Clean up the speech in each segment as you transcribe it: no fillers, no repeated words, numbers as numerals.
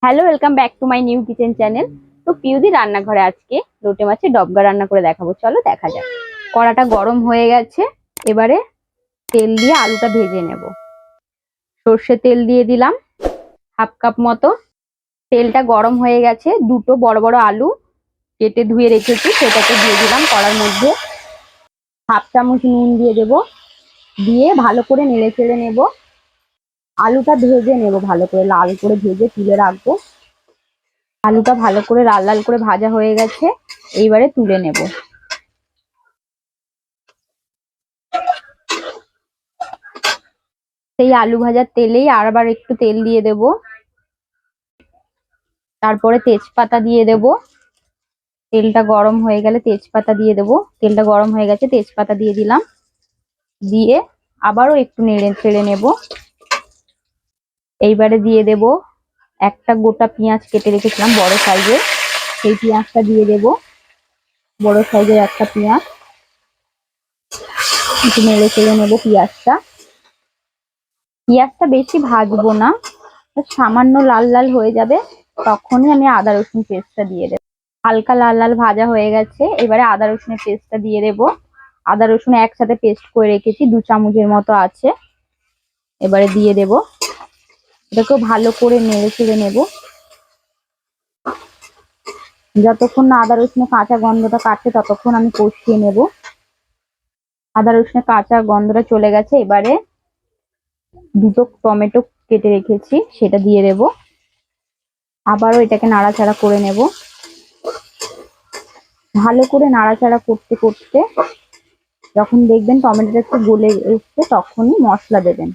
Hello, welcome back to my new kitchen channel. তো পিউদি রান্নাঘরে আজকে লোটে মাছের ডবগা রান্না করে দেখাবো, চলো দেখা যাক। কড়াটা গরম হয়ে গেছে, এবারে তেল দিয়ে আলুটা ভেজে নেব। সর্ষে তেল দিয়ে দিলাম হাফ কাপ মতো। তেলটা গরম হয়ে গেছে, দুটো বড় বড় আলু কেটে ধুয়ে রেখেছি সেটাকে দিয়ে দিলাম কড়ার মধ্যে। হাফ চামচ নুন দিয়ে দেব, দিয়ে ভালো করে নেড়ে চেড়ে নেব। আলুটা ভেজে নেব, ভালো করে লাল করে ভেজে তুলে রাখবো। আলুটা ভালো করে লাল লাল করে ভাজা হয়ে গেছে, এইবারে তুলে নেব। সেই আলু ভাজার তেলেই আবার একটু তেল দিয়ে দেব, তারপরে তেজপাতা দিয়ে দেব। তেলটা গরম হয়ে গেলে তেজপাতা দিয়ে দেব। তেলটা গরম হয়ে গেছে, তেজপাতা দিয়ে দিলাম, দিয়ে আবারও একটু নেড়ে চেড়ে নেব। এইবারে দিয়ে দেব একটা গোটা পেঁয়াজ কেটে রেখেছিলাম বড় সাইজের, সেই পেঁয়াজটা দিয়ে দেব। বড় সাইজের একটা পেঁয়াজ, একটু নেড়ে চেড়ে নেব পেঁয়াজটা। পেঁয়াজটা বেশি ভাজবো না, সামান্য লাল লাল হয়ে যাবে, তখনই আমি আদা রসুন পেস্টটা দিয়ে দেবো। হালকা লাল লাল ভাজা হয়ে গেছে, এবারে আদা রসুনের পেস্টটা দিয়ে দেবো। আদা রসুন একসাথে পেস্ট করে রেখেছি, 2 চামচের মতো আছে, এবারে দিয়ে দেব। এটাকেও ভালো করে নেড়ে চেড়ে নেব, যতক্ষণ না আদা রসুনের কাঁচা গন্ধটা কাটছে ততক্ষণ আমি কষিয়ে নেব। আদা রসুনের কাঁচা গন্ধটা চলে গেছে, এবারে দুটো টমেটো কেটে রেখেছি সেটা দিয়ে দেব। আবারও এটাকে নাড়াচাড়া করে নেব। ভালো করে নাড়াচাড়া করতে করতে যখন দেখবেন টমেটোটা একটু গলে এসছে তখনই মশলা দেবেন।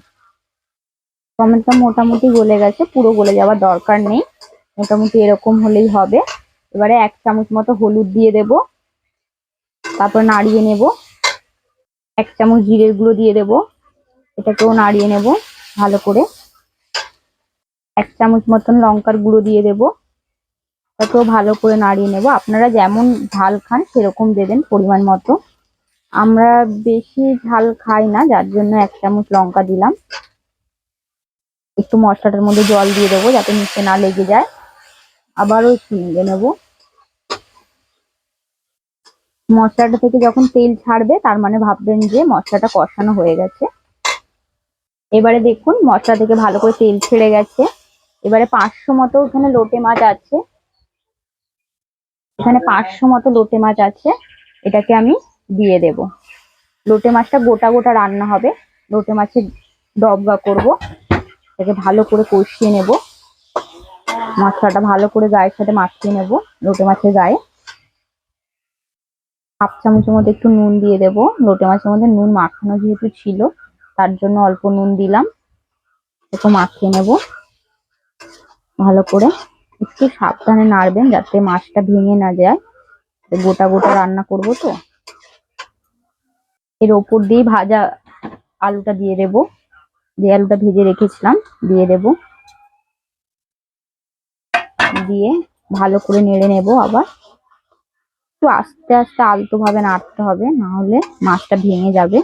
টমেটোটা মোটামুটি গলে গেছে, পুরো গলে যাওয়ার দরকার নেই, মোটামুটি এরকম হলেই হবে। এবারে 1 চামচ মতো হলুদ দিয়ে দেব, তারপর নাড়িয়ে নেব। 1 চামচ জিরের গুঁড়ো দিয়ে দেব, এটাকেও নাড়িয়ে নেব ভালো করে। 1 চামচ মতন লঙ্কার গুঁড়ো দিয়ে দেব, এটাকেও ভালো করে নাড়িয়ে নেব। আপনারা যেমন ঝাল খান সেরকম দেবেন পরিমাণ মতো। আমরা বেশি ঝাল খাই না, যার জন্য 1 চামচ লঙ্কা দিলাম। একটু মশলাটার মধ্যে জল দিয়ে দেবো যাতে নিচে না লেগে যায়। আবারও একটু নেড়ে নেব। মশলাটা থেকে যখন তেল ছাড়বে তার মানে ভাববেন যে মশলাটা কষানো হয়ে গেছে। এবারে দেখুন মশলা থেকে ভালো করে তেল ছেড়ে গেছে। এবারে 500 মতো এখানে লোটে মাছ আছে, এটাকে আমি দিয়ে দেব। লোটে মাছটা গোটা গোটা রান্না হবে, লোটে মাছের ডবগা করব। এটাকে ভালো করে কষিয়ে নেব, মশলাটা ভালো করে গায়ের সাথে মাখিয়ে নেব লোটে মাছের গায়ে। হাফ চামচের মধ্যে একটু নুন দিয়ে দেব, লোটে মাছের মধ্যে নুন মাখানো যেহেতু ছিল তার জন্য অল্প নুন দিলাম। একটু মাখিয়ে নেব ভালো করে। একটু সাবধানে নাড়বেন যাতে মাছটা ভেঙে না যায়, গোটা গোটা রান্না করব তো। এর ওপর দিয়ে ভাজা আলুটা দিয়ে দেব, যে আলুটা ভেজে রেখেছিলাম দিয়ে দেব, দিয়ে ভালো করে নেড়ে নেব। আবার একটু আস্তে আস্তে আলতো ভাবে নাড়তে হবে, না হলে মাছটা ভেঙে যাবে।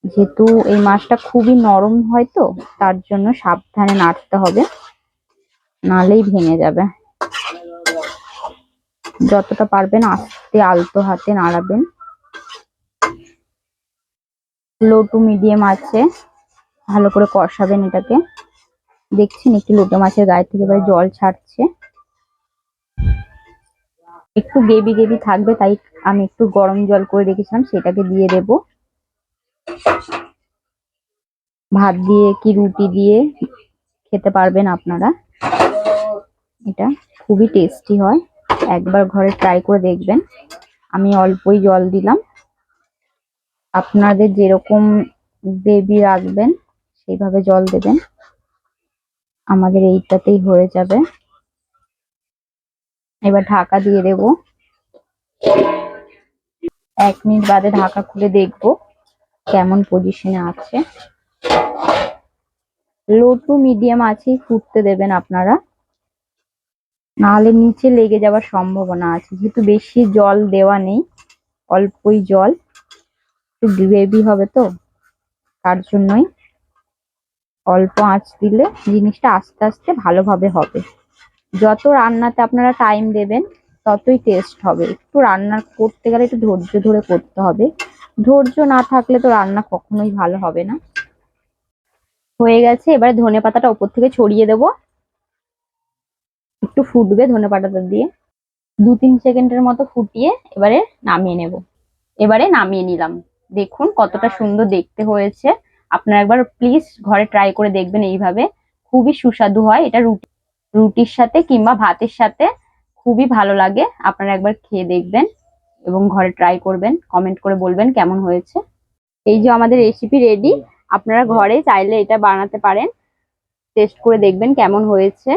যেহেতু এই মাছটা খুবই নরম হয় তো তার জন্য সাবধানে নাড়তে হবে, নাহলেই ভেঙে যাবে। যতটা পারবেন আস্তে আলতো হাতে নাড়াবেন। লো টু মিডিয়াম আছে ভালো করে কষাবেন এটাকে। দেখছেন একটু লোটে মাছের গায়ে থেকে এবারে জল ছাড়ছে, একটু গ্রেভি গ্রেভি থাকবে, তাই আমি একটু গরম জল করে রেখেছিলাম সেটাকে দিয়ে দেব। ভাত দিয়ে কি রুটি দিয়ে খেতে পারবেন আপনারা, এটা খুবই টেস্টি হয়, একবার ঘরে ট্রাই করে দেখবেন। আমি অল্পই জল দিলাম, আপনাদের যেরকম গ্রেভি রাখবেন সেইভাবে জল দেবেন, আমাদের এইটাতেই হয়ে যাবে। এবার ঢাকা দিয়ে দেব, 1 মিনিট বাদে ঢাকা খুলে দেখবো কেমন পজিশনে আছে। লো টু মিডিয়াম আছেই ফুটতে দেবেন আপনারা, নাহলে নিচে লেগে যাওয়ার সম্ভাবনা আছে। যেহেতু বেশি জল দেওয়া নেই, অল্পই জল, একটু গ্রেভি হবে তো তার জন্যই অল্প আঁচ দিলে জিনিসটা আস্তে আস্তে ভালোভাবে হবে। যত রান্নাতে আপনারা টাইম দেবেন ততই টেস্ট হবে। একটু রান্না করতে গেলে একটু ধৈর্য ধরে করতে হবে, ধৈর্য না থাকলে তো রান্না কখনোই ভালো হবে না। হয়ে গেছে, এবারে ধনেপাতাটা উপর থেকে ছড়িয়ে দেবো। একটু ফুটবে ধনেপাতাটা দিয়ে, 2-3 সেকেন্ডের মতো ফুটিয়ে এবারে নামিয়ে নেব। এবারে নামিয়ে নিলাম। দেখুন কতটা সুন্দর দেখতে হয়েছে। আপনারা একবার প্লিজ ঘরে ট্রাই করে দেখবেন এইভাবে, খুবই সুস্বাদু হয় এটা। রুটির সাথে কিংবা ভাতের সাথে খুবই ভালো লাগে। আপনারা একবার খেয়ে দেখবেন এবং ঘরে ট্রাই করবেন, কমেন্ট করে বলবেন কেমন হয়েছে। এই যে আমাদের রেসিপি রেডি। আপনারা ঘরে চাইলে এটা বানাতে পারেন, টেস্ট করে দেখবেন কেমন হয়েছে।